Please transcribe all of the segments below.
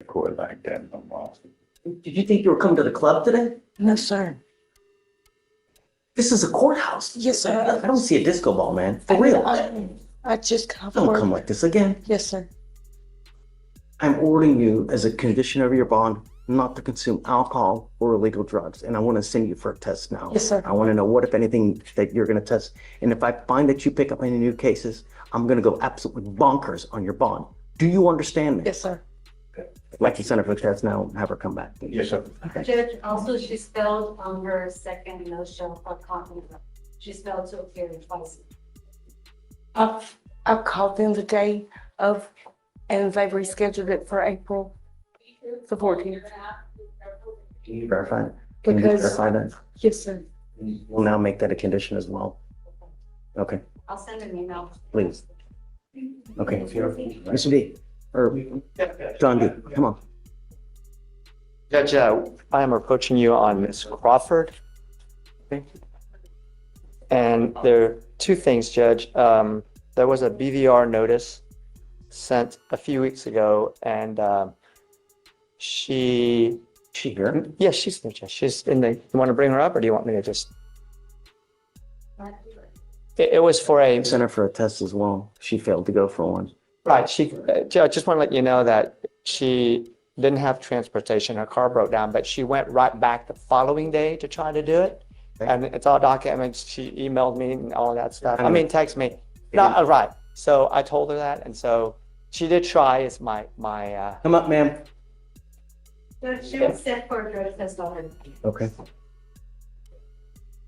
Record like that no more. Did you think you were coming to the club today? No, sir. This is a courthouse. Yes, sir. I don't see a disco ball, man. For real. I just got off Don't work. come like this again. Yes, sir. I'm ordering you as a condition of your bond not to consume alcohol or illegal drugs. And I want to send you for a test now. Yes, sir. I want to know what, if anything, that you're going to test. And if I find that you pick up any new cases, I'm going to go absolutely bonkers on your bond. Do you understand me? Yes, sir. I'd like to send her for a test now and have her come back. Yes, sir. Judge, also she spelled on her second no-show for copy. She spelled to appear twice. I've called them the day of, and they've rescheduled it for April the 14th. Can you verify it? Can you Because- verify that? Yes, sir. We'll now make that a condition as well. Okay, I'll send an email. please. Okay, Mr. D, or John D, come on. Judge, I am approaching you on Ms. Crawford. Okay. And there are two things, Judge. There was a BVR notice sent a few weeks ago, and She here? yes, she's there, Judge. She's in the, you want to bring her up, or do you want me to just? It was for a, Sent her for a test as well. She failed to go for one. right, Judge, just want to let you know that she didn't have transportation. Her car broke down, but she went right back the following day to try to do it. Okay. And it's all documented. She emailed me and all that stuff. I Mhm. mean, text me. Not right. So I told her that, and so she did try. Is my Come up, ma'am. Judge, she was set for a drug test already. Okay.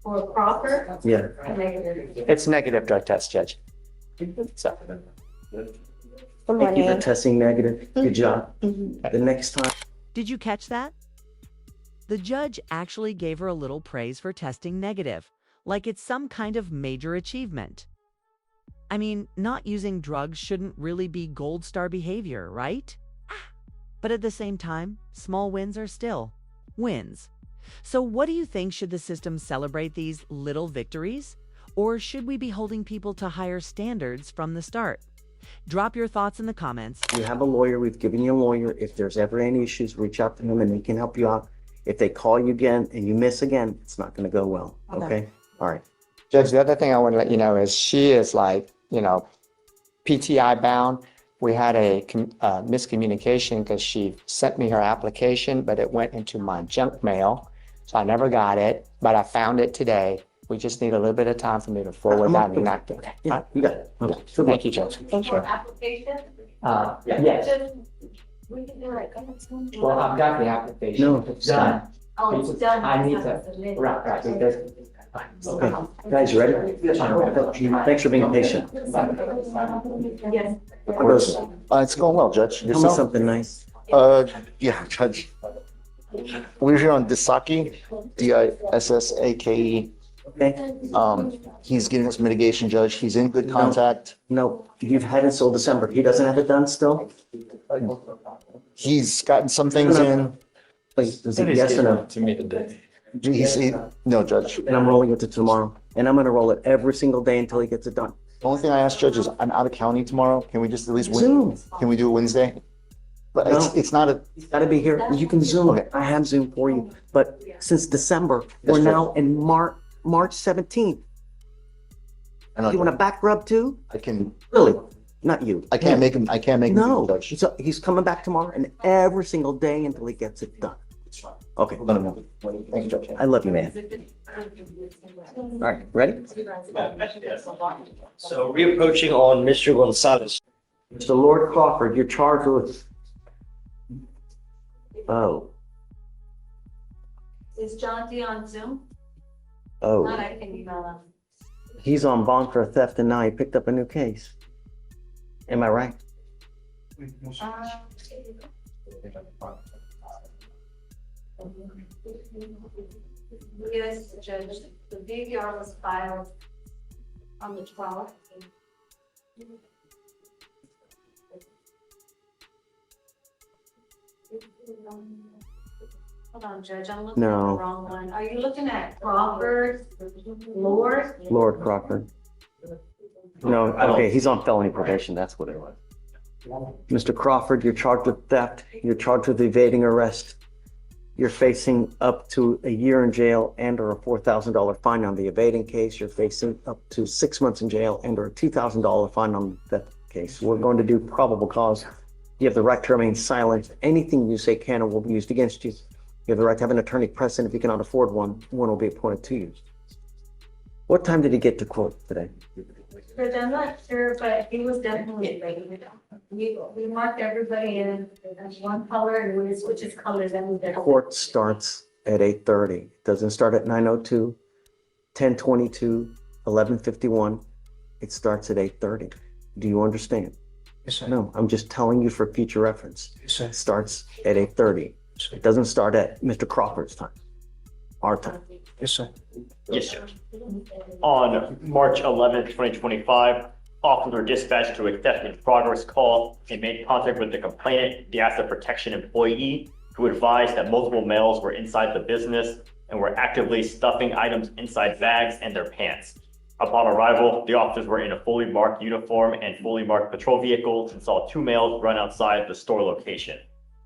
For Crawford. Yeah. Negative. it's negative drug test, Judge. So Good Thank you for morning. testing negative. Good job. Mhm. The next time. Did you catch that? The judge actually gave her a little praise for testing negative, like it's some kind of major achievement. I mean, not using drugs shouldn't really be gold star behavior, right? But at the same time, small wins are still wins. So what do you think? Should the system celebrate these little victories? Or should we be holding people to higher standards from the start? Drop your thoughts in the comments. You have a lawyer. We've given you a lawyer. If there's ever any issues, reach out to him and he can help you out. If they call you again and you miss again, it's not going to go well. Okay. Okay? All right. Judge, the other thing I want to let you know is she is like, PTI bound. We had a miscommunication because she sent me her application, but it went into my junk mail. So I never got it, but I found it today. We just need a little bit of time for me to forward I'm that up and to not. Okay. Yeah, you got it. Okay. Good luck. Thank you, Judge. For application. Yes. Judge, we can do it. Well, I've got the application. No, It's done. Oh, it's done. I need It's to- not submitted. Right. Because- Okay. Guys, you ready? Thanks for being patient. Yes. It's going well, Judge. Tell me Yourself? something nice. Yeah, Judge. We're here on Disaki, Dissake. Okay? He's getting us mitigation, Judge. He's in good contact. No, you've had it until December. He doesn't have it done still? He's gotten some things in. Please, is it yes or no? To me today. No, Judge. And I'm rolling it to tomorrow. And I'm going to roll it every single day until he gets it done. The only thing I asked, Judge, is I'm out of county tomorrow. Can we just at least Zoom. Can we do it Wednesday? But No. it's not a, He's got to be here. You can Zoom. Okay. I have Zoom for you. But since December, we're Yes, sir. now in March 17th. I know, You want a back rub too? I can, Really? Not you. I can't make him, No, Judge. so he's coming back tomorrow and every single day until he gets it done. Okay, We'll let him know. Thank you, Judge. I love you, man. All right, ready? So reapproaching on Mr. Gonzalez. Mr. Lord Crawford, you're charged with. Oh, Is John D on Zoom? Not, oh, I can email him. he's on bond for theft and now he picked up a new case. Am I right? Yes, Judge, the DVR was filed on the 12th. Hold on, Judge, I'm looking at the No. wrong one. Are you looking at Crawford, Lord? Lord Crawford. No, okay, he's on felony probation, that's what it was. Mr. Crawford, you're charged with theft. You're charged with evading arrest. You're facing up to a year in jail and or a $4,000 fine on the evading case. You're facing up to 6 months in jail and or a $2,000 fine on the theft case. We're going to do probable cause. You have the right to remain silent. Anything you say can or will be used against you. You have the right to have an attorney present. If you cannot afford one, one will be appointed to you. What time did he get to court today? But I'm not sure, but he was definitely late. We marked everybody in one color and we switches colors and we did. Court starts at 8:30. It doesn't start at 9:02, 10:22, 11:51. It starts at 8:30. Do you understand? Yes, sir. No, I'm just telling you for future reference. Yes, sir. It starts at 8:30. It doesn't start at Mr. Crawford's time, our time. Yes, sir. Yes, sir. On March 11th, 2025, officers were dispatched to a theft in progress call and made contact with the complainant, the asset protection employee, who advised that multiple males were inside the business and were actively stuffing items inside bags and their pants. Upon arrival, the officers were in a fully marked uniform and fully marked patrol vehicles and saw two males run outside the store location.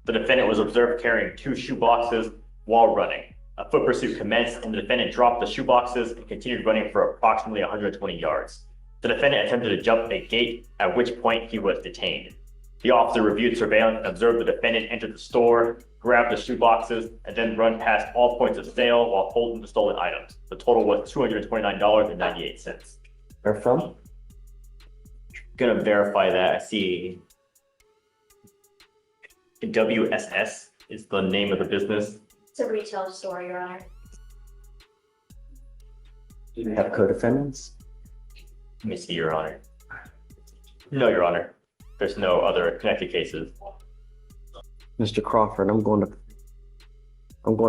The defendant was observed carrying 2 shoeboxes while running. A foot pursuit commenced and the defendant dropped the shoeboxes and continued running for approximately 120 yards. The defendant attempted to jump a gate, at which point he was detained. The officer reviewed surveillance and observed the defendant enter the store, grab the shoeboxes, and then run past all points of sale while holding the stolen items. The total was $229.98. Where from? Gonna verify that. I see WSS is the name of the business. It's a retail store, Your Honor. Do you have co-defendants? Let me see, Your Honor. No, Your Honor. There's no other connected cases. Mr. Crawford, I'm going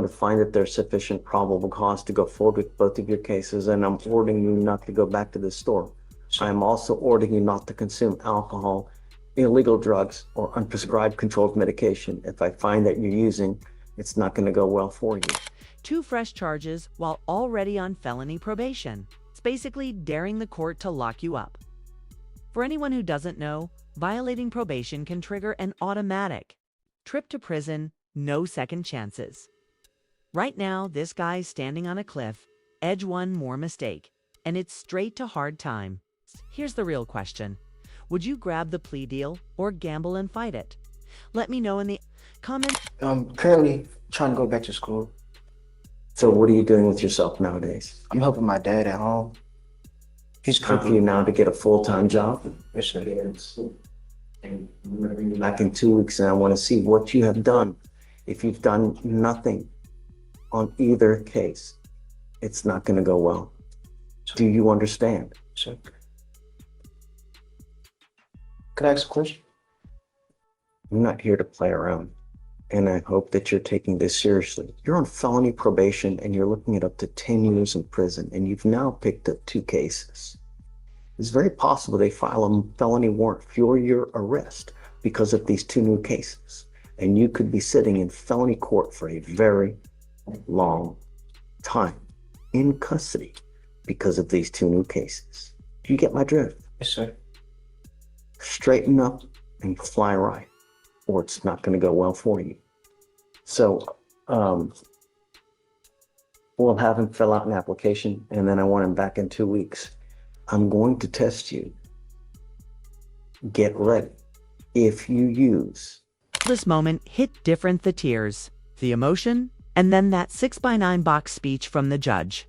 to find that there's sufficient probable cause to go forward with both of your cases, and I'm ordering you not to go back to the store. I am also ordering you not to consume alcohol, illegal drugs, or unprescribed controlled medication. If I find that you're using, it's not going to go well for you. 2 fresh charges while already on felony probation. It's basically daring the court to lock you up. For anyone who doesn't know, violating probation can trigger an automatic trip to prison, no second chances. Right now, this guy's standing on a cliff, edge one more mistake, and it's straight to hard time. Here's the real question. Would you grab the plea deal or gamble and fight it? Let me know in the comments. I'm currently trying to go back to school. So what are you doing with yourself nowadays? I'm helping my dad at home. He's Time for you cooking. now to get a full-time job. Yes, sir. And I'm going to bring you back in 2 weeks, and I want to see what you have done. If you've done nothing on either case, it's not going to go well. Do you understand? Sir. Could I ask a question? I'm not here to play around, and I hope that you're taking this seriously. You're on felony probation, and you're looking at up to 10 years in prison, and you've now picked up 2 cases. It's very possible they file a felony warrant for your arrest because of these 2 new cases, and you could be sitting in felony court for a very long time in custody because of these 2 new cases. Do you get my drift? Yes, sir. Straighten up and fly right, or it's not going to go well for you. So we'll have him fill out an application, and then I want him back in 2 weeks. I'm going to test you. Get ready. If you use This moment hit different the tears, the emotion, and then that 6x9 box speech from the judge.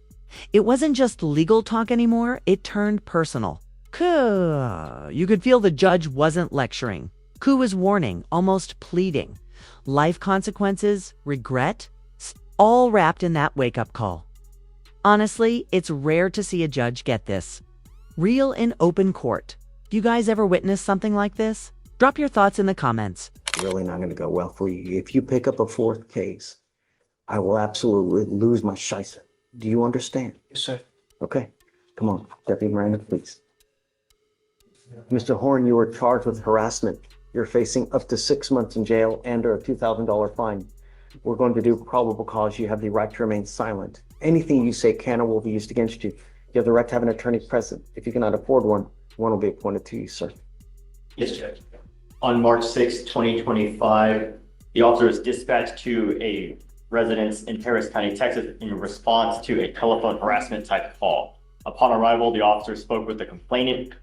It wasn't just legal talk anymore, it turned personal. You could feel the judge wasn't lecturing. Ku was warning, almost pleading. Life consequences, regret, all wrapped in that wake-up call. Honestly, it's rare to see a judge get this. Real in open court. You guys ever witnessed something like this? Drop your thoughts in the comments. really not going to go well for you. If you pick up a 4th case, I will absolutely lose my scheisse. Do you understand? Yes, sir. Okay, come on, Deputy Miranda, please. Mr. Horn, you are charged with harassment. You're facing up to 6 months in jail and or a $2,000 fine. We're going to do probable cause. You have the right to remain silent. Anything you say can or will be used against you. You have the right to have an attorney present. If you cannot afford one, one will be appointed to you, sir. Yes, Judge. On March 6, 2025, the officer was dispatched to a residence in Harris County, Texas, in response to a telephone harassment type call. Upon arrival, the officer spoke with the complainant,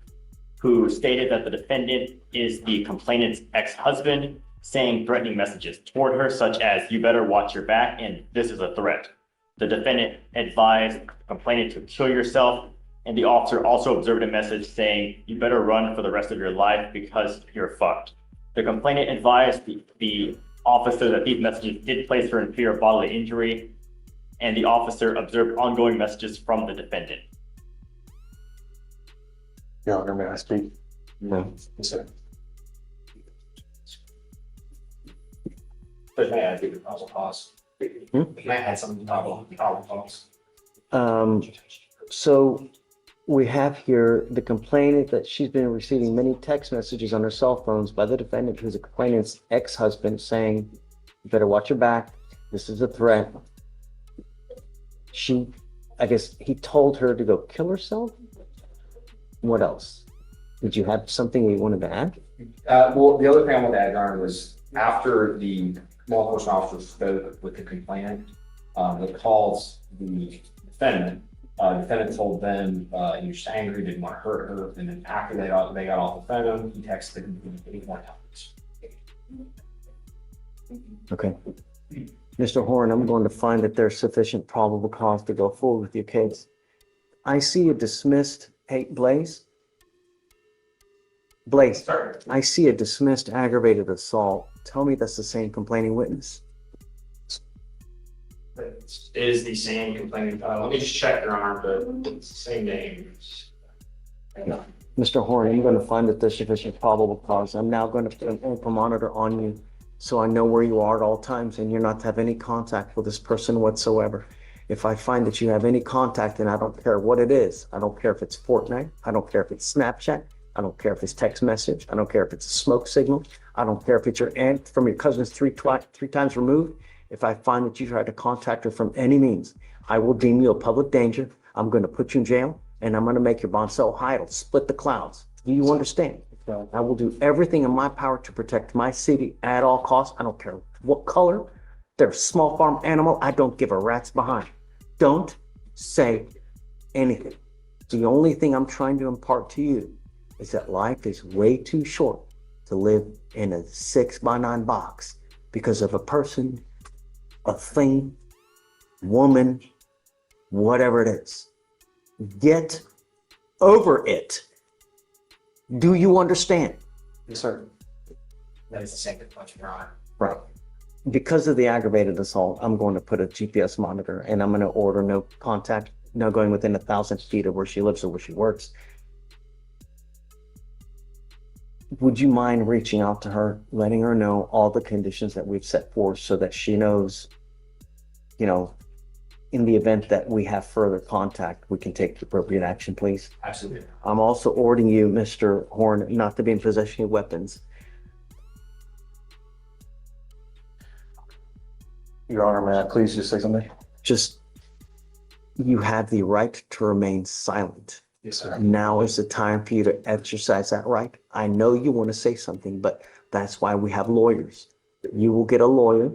who stated that the defendant is the complainant's ex-husband, saying threatening messages toward her, such as, "You better watch your back," and "This is a threat." The defendant advised the complainant to kill yourself, and the officer also observed a message saying, "You better run for the rest of your life because you're fucked." The complainant advised the officer that these messages did place her in fear of bodily injury, and the officer observed ongoing messages from the defendant. Your Honor, may I speak? No. Yes, sir. But may I do the probable cause? May I add something to probable cause? So we have here the complainant that she's been receiving many text messages on her cell phones by the defendant, who's a complainant's ex-husband, saying, "You better watch your back. This is a threat." I guess he told her to go kill herself. What else? Did you have something you wanted to add? Well, the other thing I wanted to add, Your Honor, was after the law enforcement officer spoke with the complainant, that calls the defendant. Defendant told them he was just angry, didn't want to hurt her, and then after they got off the phone, he texted him 8 more times. Okay. Mr. Horn, I'm going to find that there's sufficient probable cause to go forward with your case. I see a dismissed, hey, Blaze? Blaze, Sorry. I see a dismissed aggravated assault. Tell me that's the same complaining witness. It is the same complaining. Let me just check, Your Honor, but it's the same name. Mr. Horn, I'm going to find that there's sufficient probable cause. I'm now going to put an ankle monitor on you so I know where you are at all times and you're not to have any contact with this person whatsoever. If I find that you have any contact, and I don't care what it is, I don't care if it's Fortnite, I don't care if it's Snapchat, I don't care if it's text message, I don't care if it's a smoke signal, I don't care if it's your aunt from your cousin's three times removed. If I find that you tried to contact her from any means, I will deem you a public danger. I'm going to put you in jail, and I'm going to make your bond so high it'll split the clouds. Do you understand? I will do everything in my power to protect my city at all costs. I don't care what color. They're a small farm animal. I don't give a rat's behind. Don't say anything. The only thing I'm trying to impart to you is that life is way too short to live in a 6x9 box because of a person, a thing, woman, whatever it is. Get over it. Do you understand? Yes, sir. That is the same question, Your Honor. Right. Because of the aggravated assault, I'm going to put a GPS monitor and I'm going to order no contact, no going within 1,000 feet of where she lives or where she works. Would you mind reaching out to her, letting her know all the conditions that we've set forth so that she knows, you know, in the event that we have further contact, we can take the appropriate action, please? Absolutely. I'm also ordering you, Mr. Horn, not to be in possession of weapons. Your Honor, may I please just say something? Just, you have the right to remain silent. Yes, sir. Now is the time for you to exercise that right. I know you want to say something, but that's why we have lawyers. You will get a lawyer,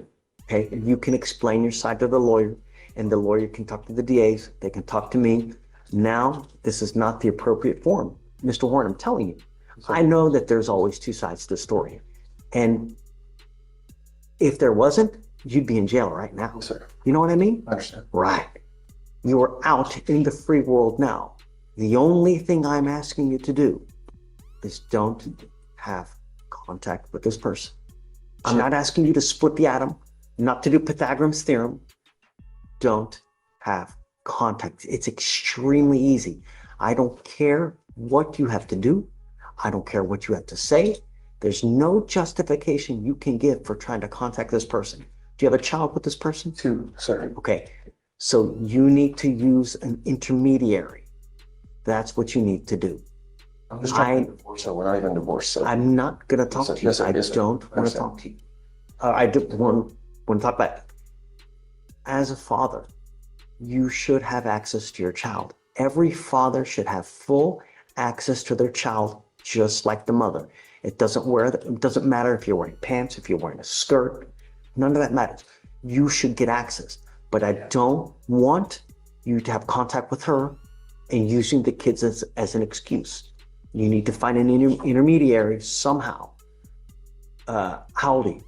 okay? You can explain your side to the lawyer, and the lawyer can talk to the DAs. They can talk to me. Now, this is not the appropriate forum. Mr. Horn, I'm telling you, I know that there's always two sides to the story. And if there wasn't, you'd be in jail right now. Yes, sir. You know what I mean? I understand. Right. You are out in the free world now. The only thing I'm asking you to do is don't have contact with this person. I'm not asking you to split the atom, not to do Pythagorean's theorem. Don't have contact. It's extremely easy. I don't care what you have to do. I don't care what you have to say. There's no justification you can give for trying to contact this person. Do you have a child with this person? 2, sir. Okay. So you need to use an intermediary. That's what you need to do. I'm just trying to divorce her. We're not even divorced, sir. I'm not going to talk to you. Yes, sir. I Yes, sir. don't want to Understand. talk to you. I do want to talk about, as a father, you should have access to your child. Every father should have full access to their child, just like the mother. It doesn't matter if you're wearing pants, if you're wearing a skirt, none of that matters. You should get access, but I don't want you to have contact with her and using the kids as an excuse. You need to find an intermediary somehow. How old are you?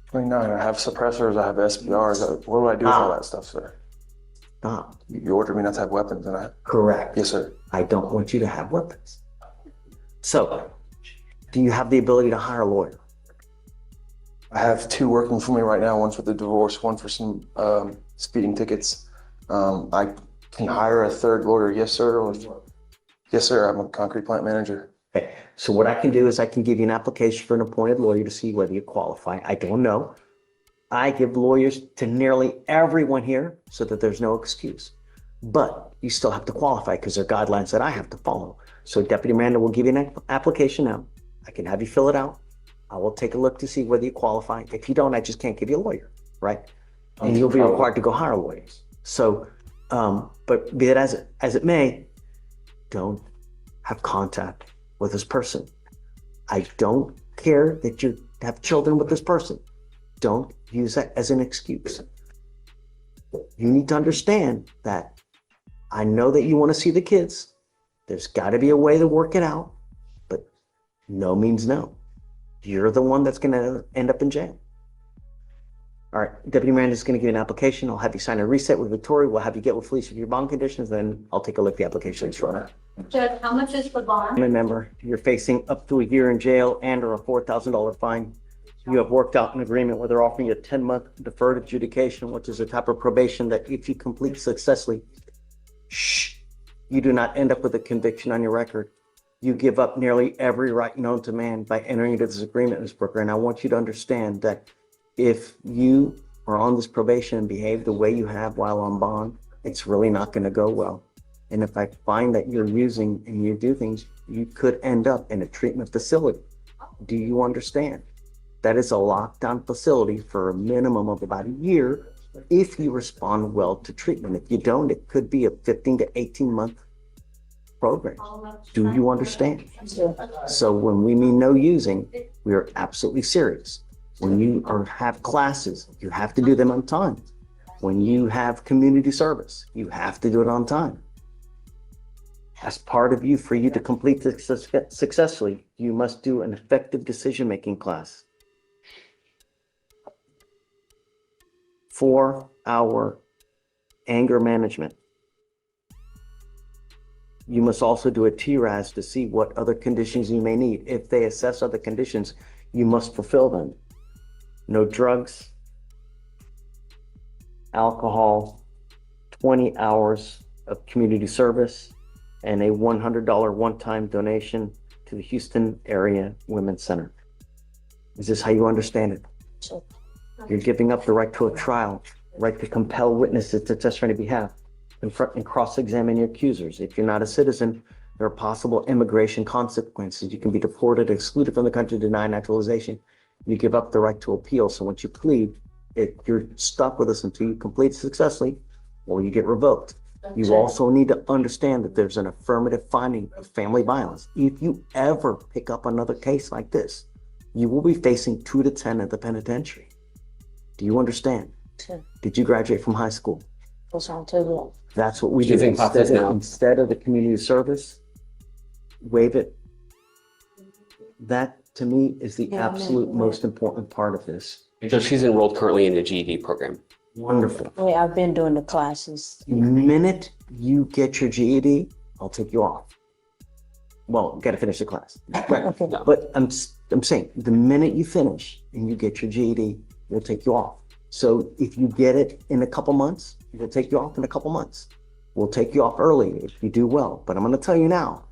29, I have suppressors, I have SBRs. What do I do with all that stuff, sir? Stop. You ordered me not to have weapons, and I. Correct. Yes, sir. I don't want you to have weapons. So, do you have the ability to hire a lawyer? I have 2 working for me right now. One's for the divorce, one for some speeding tickets. I can hire a 3rd lawyer. Yes, sir. Yes, sir. I'm a concrete plant manager. Okay. So what I can do is I can give you an application for an appointed lawyer to see whether you qualify. I don't know. I give lawyers to nearly everyone here so that there's no excuse. But you still have to qualify because there are guidelines that I have to follow. So Deputy Miranda will give you an application now. I can have you fill it out. I will take a look to see whether you qualify. If you don't, I just can't give you a lawyer, right? And you'll be required to go hire lawyers. So, but be it as it may, don't have contact with this person. I don't care that you have children with this person. Don't use that as an excuse. You need to understand that I know that you want to see the kids. There's got to be a way to work it out, but no means no. You're the one that's going to end up in jail. All right, Deputy Miranda is going to give you an application. I'll have you sign a reset with Victoria. We'll have you get with Fleischer your bond conditions, then I'll take a look at the application. Sure. Judge, how much is the bond? Remember, you're facing up to a year in jail and or a $4,000 fine. You have worked out an agreement where they're offering you a 10-month deferred adjudication, which is a type of probation that if you complete successfully, you do not end up with a conviction on your record. You give up nearly every right known to man by entering into this agreement, Ms. Brooker. And I want you to understand that if you are on this probation and behave the way you have while on bond, it's really not going to go well. And if I find that you're using and you do things, you could end up in a treatment facility. Do you understand? That is a lockdown facility for a minimum of about a year if you respond well to treatment. If you don't, it could be a 15 to 18-month program. Do you understand? So when we mean no using, we are absolutely serious. When you have classes, you have to do them on time. When you have community service, you have to do it on time. As part of for you to complete this successfully, you must do an effective decision-making class. 4-hour anger management. You must also do a TRAS to see what other conditions you may need. If they assess other conditions, you must fulfill them. No drugs, alcohol, 20 hours of community service, and a $100 one-time donation to the Houston Area Women's Center. Is this how you understand it? Sure. You're giving up the right to a trial, right to compel witnesses to testify on your behalf, confront and cross-examine your accusers. If you're not a citizen, there are possible immigration consequences. You can be deported, excluded from the country, denied naturalization. You give up the right to appeal. So once you plead, you're stuck with us until you complete successfully or you get revoked. You also need to understand that there's an affirmative finding of family violence. If you ever pick up another case like this, you will be facing 2 to 10 at the penitentiary. Do you understand? Sure. Did you graduate from high school? What's on table? That's what we Do you do. think about this now? Instead of the community service, waive it. That to me is the Yeah, absolute most important part of this. So she's enrolled currently in the GED program. Wonderful. Wait, I've been doing the classes. The minute you get your GED, I'll take you off. Well, got to finish the class. Right. Okay. But I'm saying the minute you finish and you get your GED, we'll take you off. So if you get it in a couple months, we'll take you off in a couple months. We'll take you off early if you do well. But I'm going to tell you now,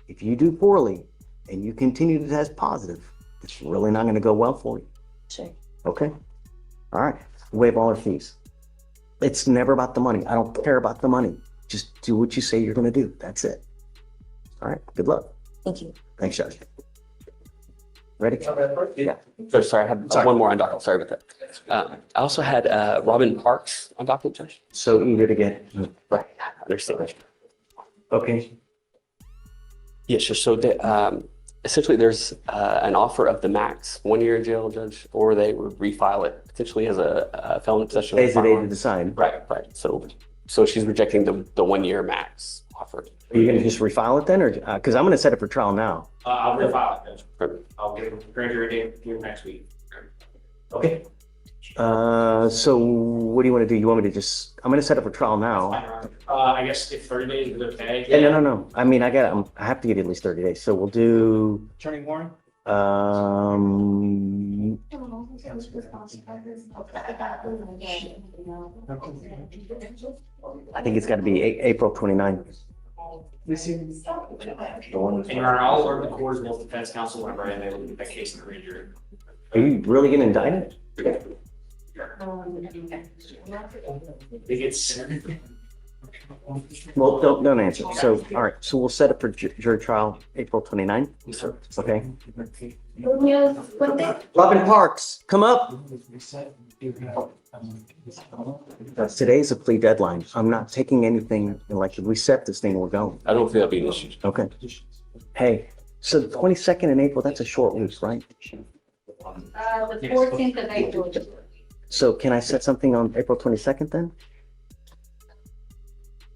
if you do poorly and you continue to test positive, it's really not going to go well for you. Sure. Okay? All right. Waive all our fees. It's never about the money. I don't care about the money. Just do what you say you're going to do. That's it. All right. Good luck. Thank you. Thanks, Judge. Ready? Yeah. So sorry, I had one more on docket. Sorry about that. I also had Robin Parks on docket, Judge. So eager to get. Right. I understand. Okay. Yes, sure. So essentially there's an offer of the max 1 year in jail, Judge, or they would refile it potentially as a felon possession. Today's the day to decide. Right. So she's rejecting the 1 year max offer. Are you gonna just refile it then, or, cause I'm gonna set it for trial now. I'll refile it, Judge. Perfect. I'll give a grand jury date here next week. Okay. So what do you wanna do? You want me to just, I'm gonna set it for trial now. I guess if 30 days is okay. Yeah, no. I mean, I have to give you at least 30 days. So we'll do, Attorney Warren? I think it's gotta be April 29th. And Your Honor, I'll alert the court as well as defense counsel whenever I am able to get that case in the grand jury. Are you really gonna indict it? If it's, Well, don't answer. So, all right, so we'll set it for jury trial, April 29th. Okay. Robin Parks, come up. Today's a plea deadline. I'm not taking anything, like, if we set this thing, we're going. I don't think that'll be an issue. Okay. Hey, so the 22nd in April, that's a short week, right? The 14th of April. So can I set something on April 22nd then?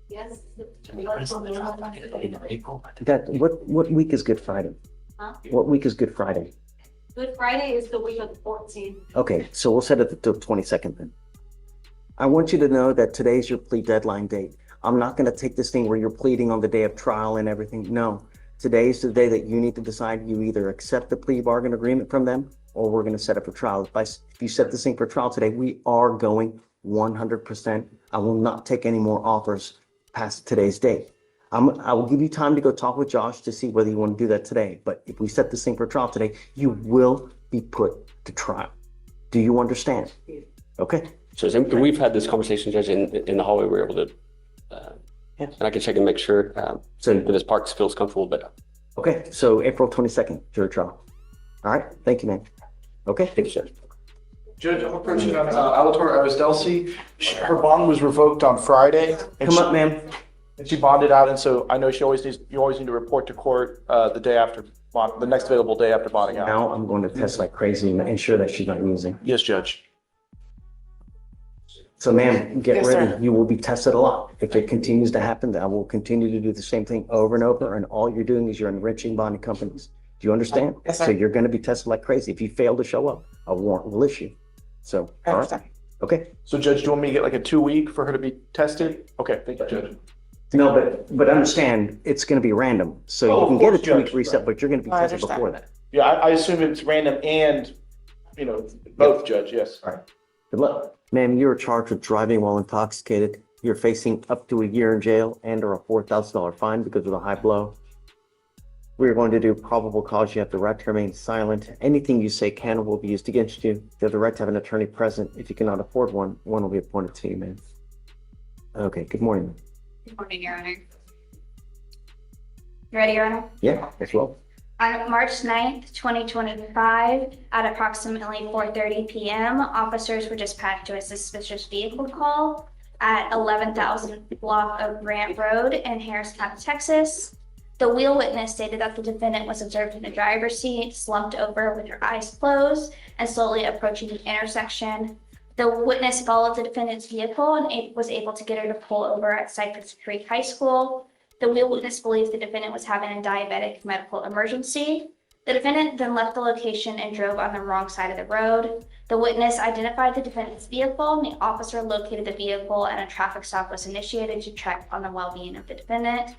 Yes. What week is Good Friday? Huh? What week is Good Friday? Good Friday is the week of the 14th. Okay, so we'll set it to the 22nd then. I want you to know that today's your plea deadline date. I'm not gonna take this thing where you're pleading on the day of trial and everything. No, today's the day that you need to decide. You either accept the plea bargain agreement from them, or we're gonna set up for trial. If you set this thing for trial today, we are going 100%. I will not take any more offers past today's date. I will give you time to go talk with Josh to see whether you want to do that today. But if we set this thing for trial today, you will be put to trial. Do you understand? Okay. So we've had this conversation, Judge, in the hallway. We were able to, and I can check and make sure So that Ms. Parks feels comfortable. But okay, so April 22nd, jury trial. All right, thank you, man. Okay. thank you, Judge. Judge, I'm approaching on Alator Arisdelsi. Her bond was revoked on Friday. Come up, ma'am. And she bonded out, and so I know you always need to report to court the day after, the next available day after bonding out. Now I'm going to test like crazy and ensure that she's not using. Yes, Judge. So ma'am, get Yes, ready. sir. You will be tested a lot. If it continues to happen, I will continue to do the same thing over and over, and all you're doing is you're enriching bonding companies. Do you understand? Yes, sir. So you're going to be tested like crazy. If you fail to show up, a warrant will issue. So, all right. Okay. So Judge, do you want me to get like a 2-week for her to be tested? Okay, thank you, Judge. No, but understand, it's going to be random. So Oh, you can of get a course, 2-week Judge. reset, but you're going to be I tested understand. before that. Yeah, I assume it's random and, both, Judge, yes. Good luck. Ma'am, you're charged with driving while intoxicated. You're facing up to a year in jail and or a $4,000 fine because of the high blow. We're going to do probable cause. You have the right to remain silent. Anything you say can or will be used against you. You have the right to have an attorney present. If you cannot afford one, one will be appointed to you, ma'am. Okay, good morning, ma'am. Good morning, Your Honor. You ready, Your Honor? Yeah, as well. On March 9th, 2025, at approximately 4:30 p.m., officers were dispatched to a suspicious vehicle call at 11,000 block of Grant Road in Harris County, Texas. The wheel witness stated that the defendant was observed in the driver's seat, slumped over with her eyes closed, and slowly approaching the intersection. The witness followed the defendant's vehicle and was able to get her to pull over at Cypress Creek High School. The wheel witness believes the defendant was having a diabetic medical emergency. The defendant then left the location and drove on the wrong side of the road. The witness identified the defendant's vehicle, and the officer located the vehicle, and a traffic stop was initiated to check on the well-being of the defendant.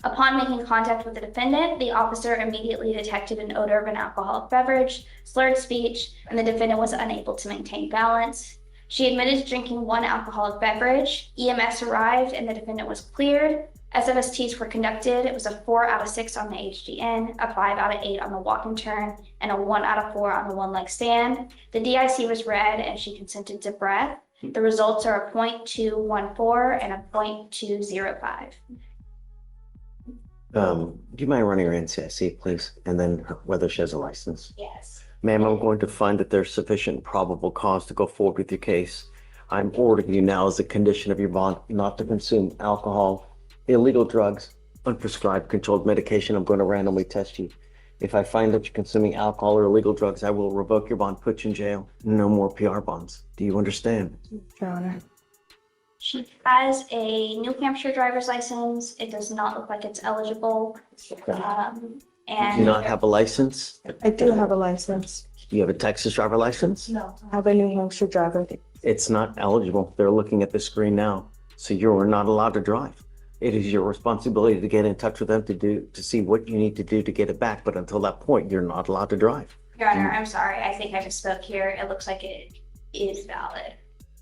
Upon making contact with the defendant, the officer immediately detected an odor of an alcoholic beverage, slurred speech, and the defendant was unable to maintain balance. She admitted to drinking one alcoholic beverage. EMS arrived and the defendant was cleared. SFSTs were conducted. It was a 4 out of 6 on the HGN, a 5 out of 8 on the walk and turn, and a 1 out of 4 on the one leg stand. The DIC was read and she consented to breath. The results are a 0.214 and a 0.205. Do you mind running her NCIC, please? And then whether she has a license? Yes. Ma'am, I'm going to find that there's sufficient probable cause to go forward with your case. I'm ordering you now as a condition of your bond not to consume alcohol, illegal drugs, unprescribed controlled medication. I'm going to randomly test you. If I find that you're consuming alcohol or illegal drugs, I will revoke your bond, put you in jail. No more PR bonds. Do you understand? Your Honor. She has a New Hampshire driver's license. It does not look like it's eligible. Do you And not have a license? I do have a license. You have a Texas driver license? No. I have a New Hampshire driver. It's not eligible. They're looking at the screen now. So you're not allowed to drive. It is your responsibility to get in touch with them to see what you need to do to get it back. But until that point, you're not allowed to drive. Your Honor, I'm sorry. I think I just spoke here. It looks like it is valid.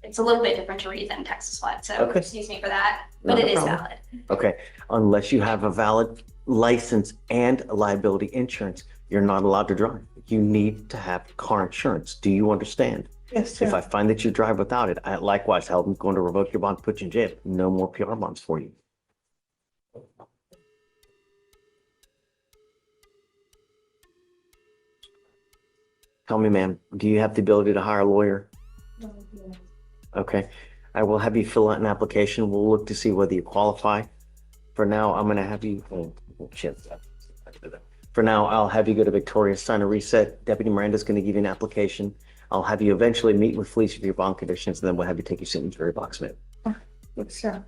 It's a little bit different to read than Texas flood, so Okay. excuse me for that, but Not it a is problem. valid. Okay, unless you have a valid license and liability insurance, you're not allowed to drive. You need to have car insurance. Do you understand? Yes, If sir. I find that you drive without it, likewise, I'm going to revoke your bond, put you in jail. No more PR bonds for you. Tell me, ma'am, do you have the ability to hire a lawyer? Okay, I will have you fill out an application. We'll look to see whether you qualify. For now, I'm gonna have you, shit. For now, I'll have you go to Victoria, sign a reset. Deputy Miranda's gonna give you an application. I'll have you eventually meet with Fleischer for your bond conditions, and then we'll have you take your sit in the jury box, ma'am. Yes, sir.